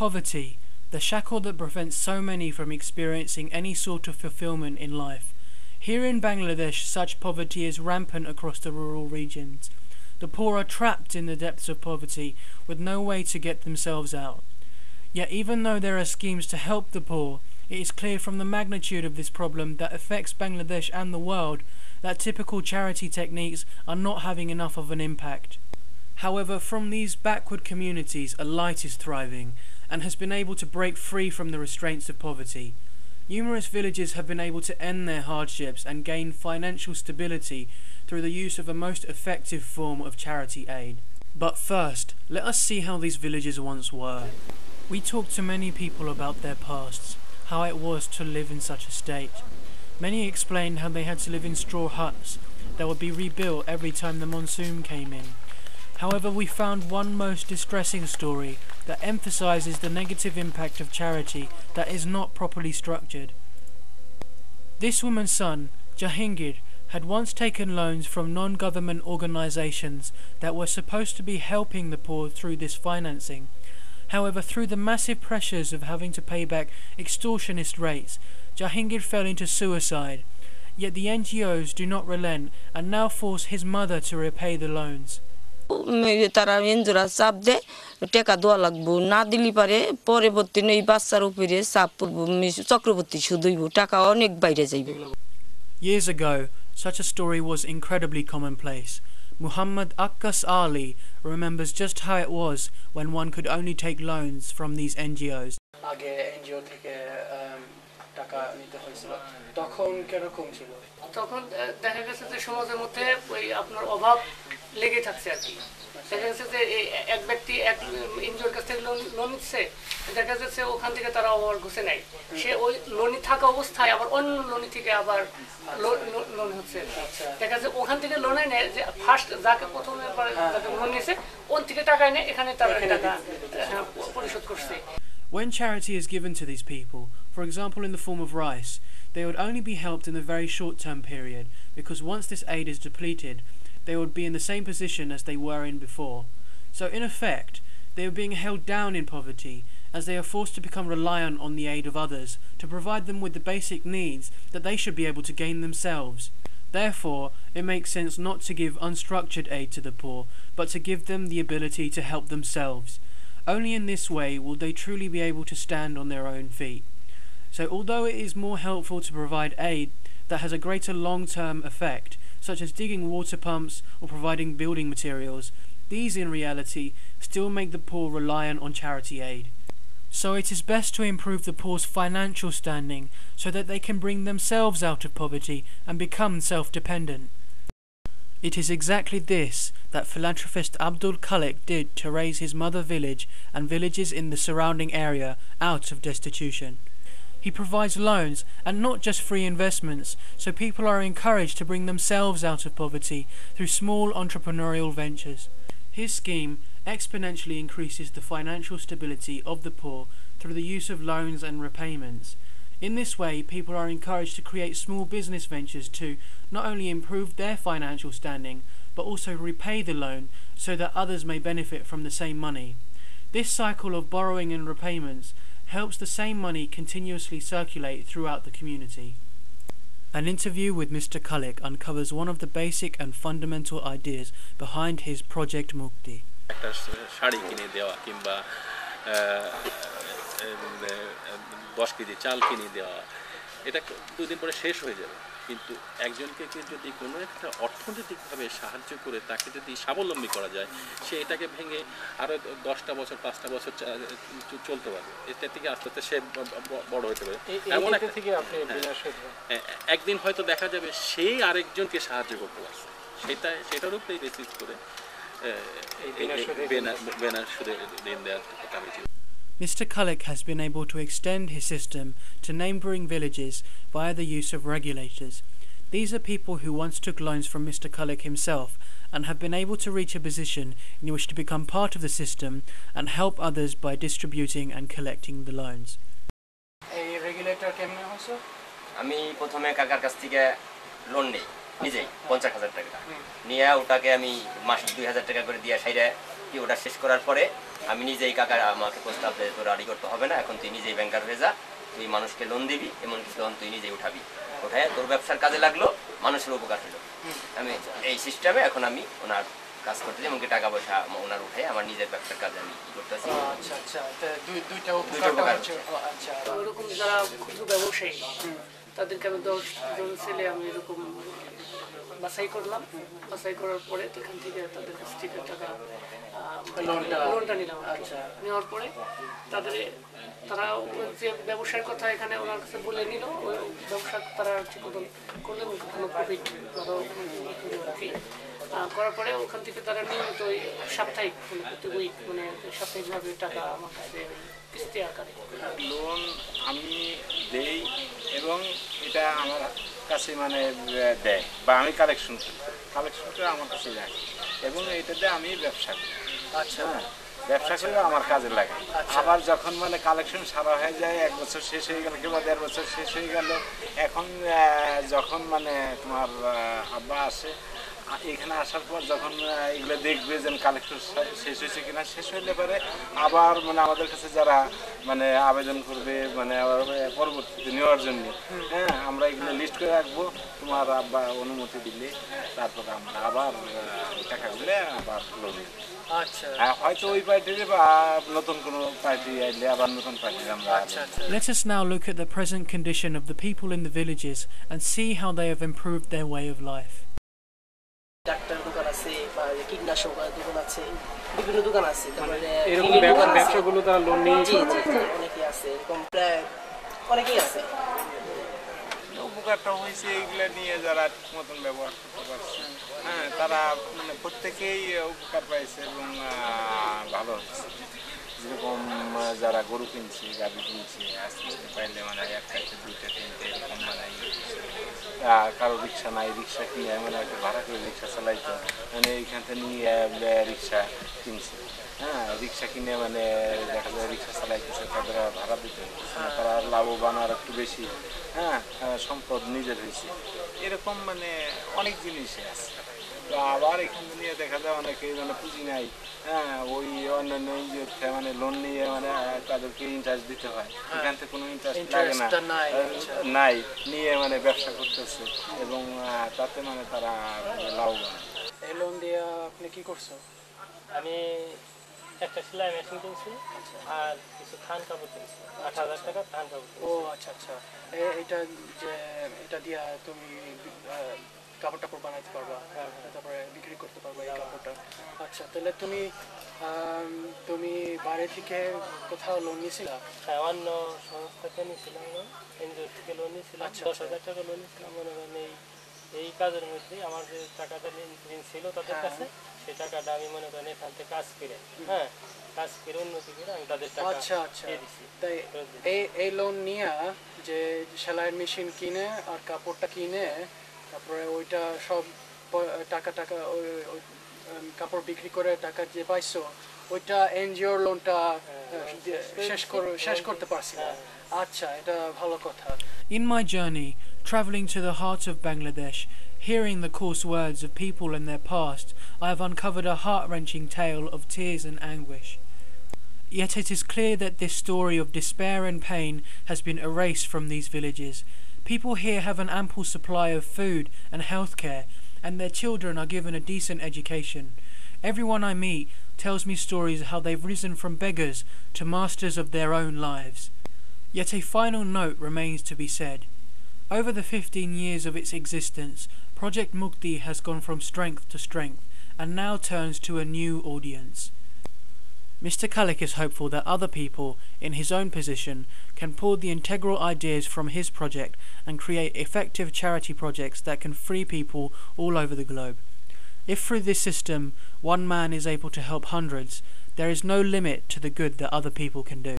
Poverty, the shackle that prevents so many from experiencing any sort of fulfillment in life. Here in Bangladesh, such poverty is rampant across the rural regions. The poor are trapped in the depths of poverty with no way to get themselves out. Yet even though there are schemes to help the poor, it is clear from the magnitude of this problem that affects Bangladesh and the world that typical charity techniques are not having enough of an impact. However, from these backward communities, a light is thriving and has been able to break free from the restraints of poverty. Numerous villages have been able to end their hardships and gain financial stability through the use of a most effective form of charity aid. But first, let us see how these villages once were. We talked to many people about their pasts, how it was to live in such a state. Many explained how they had to live in straw huts that would be rebuilt every time the monsoon came in. However, we found one most distressing story that emphasizes the negative impact of charity that is not properly structured. This woman's son, Jahangir, had once taken loans from non-government organizations that were supposed to be helping the poor through this financing. However, through the massive pressures of having to pay back extortionist rates, Jahangir fell into suicide. Yet the NGOs do not relent and now force his mother to repay the loans. তারা এনজোরা চাপ দেয় টাকা দেওয়া লাগবো না দিলি পারে পরবর্তী এই বাচ্চার উপরে চাপ পড়বো চক্রবর্তী সুদ হইব টাকা অনেক বাইরে যাইবে Years ago, such a story was incredibly commonplace. Muhammad Akkas Ali remembers just how it was when one could only take loans from these NGOs. আগে এনজিও থেকে টাকা নিতে হয়েছিল তখন কিরকম ছিল তখন দেখা গেছে যে সমাজের মধ্যে ওই আপনার অভাব লেগে থাকছে আর কি দেখা যাচ্ছে যে এক ব্যক্তি এক এনজিওর কাছ থেকে লোন নিচ্ছে দেখা যাচ্ছে ওখান থেকে তারা আবার ঘুষে নেয় সে ওই লোনই থাকা অবস্থায় আবার অন্য লোন থেকে আবার লোন হচ্ছে দেখা যাচ্ছে ওখান থেকে লোনে নেয় যে ফার্স্ট যাকে প্রথমে যাকে লোন নিয়েছে ওর থেকে টাকা এনে এখানে তারা টাকা পরিশোধ করছে. When charity is given to these people, for example in the form of rice, they would only be helped in a very short-term period, because once this aid is depleted, they would be in the same position as they were in before. So in effect, they are being held down in poverty, as they are forced to become reliant on the aid of others to provide them with the basic needs that they should be able to gain themselves. Therefore, it makes sense not to give unstructured aid to the poor, but to give them the ability to help themselves. Only in this way will they truly be able to stand on their own feet. So although it is more helpful to provide aid that has a greater long-term effect, such as digging water pumps or providing building materials, these in reality still make the poor reliant on charity aid. So it is best to improve the poor's financial standing so that they can bring themselves out of poverty and become self-dependent. It is exactly this that philanthropist Abdul Khalik did to raise his mother village and villages in the surrounding area out of destitution. He provides loans and not just free investments, so people are encouraged to bring themselves out of poverty through small entrepreneurial ventures. His scheme exponentially increases the financial stability of the poor through the use of loans and repayments. In this way, people are encouraged to create small business ventures to not only improve their financial standing, but also repay the loan so that others may benefit from the same money. This cycle of borrowing and repayments helps the same money continuously circulate throughout the community. An interview with Mr. Khalik uncovers one of the basic and fundamental ideas behind his project Muktii. কিন্তু একজনকে যদি কোনো একটা অর্থনৈতিকভাবে সাহায্য করে তাকে যদি স্বাবলম্বী করা যায় সে এটাকে ভেঙে আরও 10টা বছর 5টা বছর চলতে পারবে এটা থেকে আস্তে আস্তে সে বড় হতে পারে এমন একটা থেকে আপনি একদিন হয়তো দেখা যাবে সে আরেকজনকে সাহায্য করতে পারছে সেটার উপরেই বেসিস করে বিনা সুদে ঋণ দেওয়ার কথা আমি Mr. Khalik has been able to extend his system to neighbouring villages via the use of regulators. These are people who once took loans from Mr. Khalik himself and have been able to reach a position in which to become part of the system and help others by distributing and collecting the loans. এই regulator কেমনে হইছে আমি প্রথমে কাকার কাছ থেকে loan নেই নিজেই ৫০,০০০ টাকা নিয়ে ওটাকে আমি মাসে ২০০০ টাকা করে দিয়ে সাইরে কি ওটা শেষ করার পরে আমি নিজেই কাকা আমাকে প্রস্তাব দেয় তোর রেডি করতে হবে না, এখন তুই নিজেই ব্যাংকার হয়ে যা, তুই মানুষকে লোন দিবি, এমনকি লোন তুই নিজেই উঠাবি, ওঠায় তোর ব্যবসার কাজে লাগলো, মানুষের উপকার হলো। আমি এই সিস্টেমে এখন আমি ওনার কাজ করতেছি, এমনকি টাকা পয়সা ওনার উঠাই আমার নিজের ব্যবসার কাজে আমি করতেছি। আচ্ছা আচ্ছা, দুইটা উপকার হচ্ছে। আচ্ছা, ওইরকম যারা ক্ষুদ্র ব্যবসায়ী তাদেরকে আমি 10 জন ছেলে আমি এরকম বাছাই করলাম, বাছাই করার পরে এখান থেকে তাদের কাছ থেকে টাকা লোনটা নিলাম। আচ্ছা, নেওয়ার পরে তারা যে ব্যবসার কথা এখানে ওনার কাছে বলে নিল, ওই ব্যবসা তারা ঠিক মতন করলে কোনো প্রফিট করার পরে ওখান থেকে তারা নিয়মিত ওই সাপ্তাহিক প্রতি উইক সাপ্তাহিকভাবে টাকা আমার কাছে কিস্তি আকারে লোন আমি দেই এবং এটা আমার কাছে দেয় বা আমি কালেকশন করে আমার কাছে রাখি এবং এইটাতে আমি ব্যবসা করি। আচ্ছা, ব্যবসা করে আমার কাজে লাগে। আবার যখন কালেকশন সারা হয়ে যায়, 1 বছর শেষ হয়ে গেল কিংবা 1.5 বছর শেষ হয়ে গেল, এখন যখন তোমার আব্বা আসে, এখানে আসার পর যখন এগুলো দেখবে যে কালেকশন শেষ হয়েছে কিনা, শেষ হইলে পরে আবার আমাদের কাছে যারা আবেদন করবে পরবর্তীতে নেওয়ার জন্য, হ্যাঁ, আমরা এগুলো লিস্ট করে রাখবো, তোমার আব্বা অনুমতি দিলে তারপর আমরা আবার টাকাগুলো আবার লোন। আচ্ছা, হয়তো ওই পার্টির বা নতুন কোনো পার্টি আইলে আবার নতুন পার্টির আমরা। Let us now look at the present condition of the people in the villages and see how they have improved their way of life. Doctor দোকান আছে বা কীটনাশক দোকান আছে, বিভিন্ন দোকান আছে, তারপরে এরকম ব্যবসাগুলো তারা লোন নিয়ে অনেকেই আছে, এরকম প্রায় অনেকেই আছে। উপকারটা হয়েছে এইগুলো নিয়ে যারা ঠিক মতন ব্যবহার করতে পারছে, হ্যাঁ, তারা প্রত্যেকেই উপকার পাইছে এবং ভালো হচ্ছে। যেরকম যারা গরু কিনছে, গাভী কিনছে, আস্তে আস্তে পাইলে 1টা 2টা 3টে এরকম কারো রিক্সা নাই, রিক্সা কিনে একটা ভাড়া করে রিক্সা চালাইতো, এইখান থেকে নিয়ে রিক্সা কিনছে, হ্যাঁ, রিক্সা কিনে দেখা যায় রিক্সা চালাইতেছে, তাদের ভাড়া দিতে হচ্ছে, তারা লাভবান আর একটু বেশি, হ্যাঁ, সম্পদ নিজের হয়েছে। এরকম অনেক জিনিসই আছে। তো আবার এখান নিয়ে দেখা যায় অনেকে পুঁজি নাই, হ্যাঁ, ওই অন্যান্য লোন নিয়ে তাদেরকে ইন্টারেস্ট দিতে হয়, এখান থেকে কোনো ইন্টারেস্ট লাগে না, নাই, নিয়ে ব্যবসা করতেছে এবং তাতে তারা লাভবান। এই লোন দিয়ে আপনি কি করছো? আমি একটা সেলাই মেশিন কিনছি আর কিছু থান কাপড় কিনছি, 8,000 টাকা থান কাপড়। ও আচ্ছা আচ্ছা, এটা দিয়া তুমি কাপড় টাপড় বানাইতে পারবা, তারপরে বিক্রি করতে পারবা এই কাপড়টা। আচ্ছা, তাহলে তুমি বাইরে থেকে কোথাও লোন নিয়েছিলা? হ্যাঁ, অন্য সংস্থা থেকে নিয়েছিলাম, এনজিও থেকে লোন নিয়েছিলাম। 10,000 টাকা লোন নিয়েছিলাম। এই কাজের মধ্যে আমার যে টাকাটা ঋণ ছিল তাদের কাছে, সেই টাকাটা আমি এখান থেকে কাজ করে, হ্যাঁ, কাজ করে উন্নতি করে আমি তাদের টাকা দিয়ে দিচ্ছি। তাই এই লোন নিয়ে যে সেলাইয়ের মেশিন কিনে আর কাপড়টা কিনে, তারপরে ওইটা সব টাকা ওই কাপড় বিক্রি করে টাকা যে পাইছো, ওইটা এনজিওর লোনটা শেষ করতে পারছি না। আচ্ছা, এটা ভালো কথা। In my journey, travelling to the heart of Bangladesh, hearing the coarse words of people and their past, I have uncovered a heart-wrenching tale of tears and anguish. Yet it is clear that this story of despair and pain has been erased from these villages. People here have an ample supply of food and healthcare, and their children are given a decent education. Everyone I meet tells me stories of how they've risen from beggars to masters of their own lives. Yet a final note remains to be said. Over the 15 years of its existence, Project Muktii has gone from strength to strength, and now turns to a new audience. Mr. Kalik is hopeful that other people in his own position can pull the integral ideas from his project and create effective charity projects that can free people all over the globe. If through this system one man is able to help hundreds, there is no limit to the good that other people can do.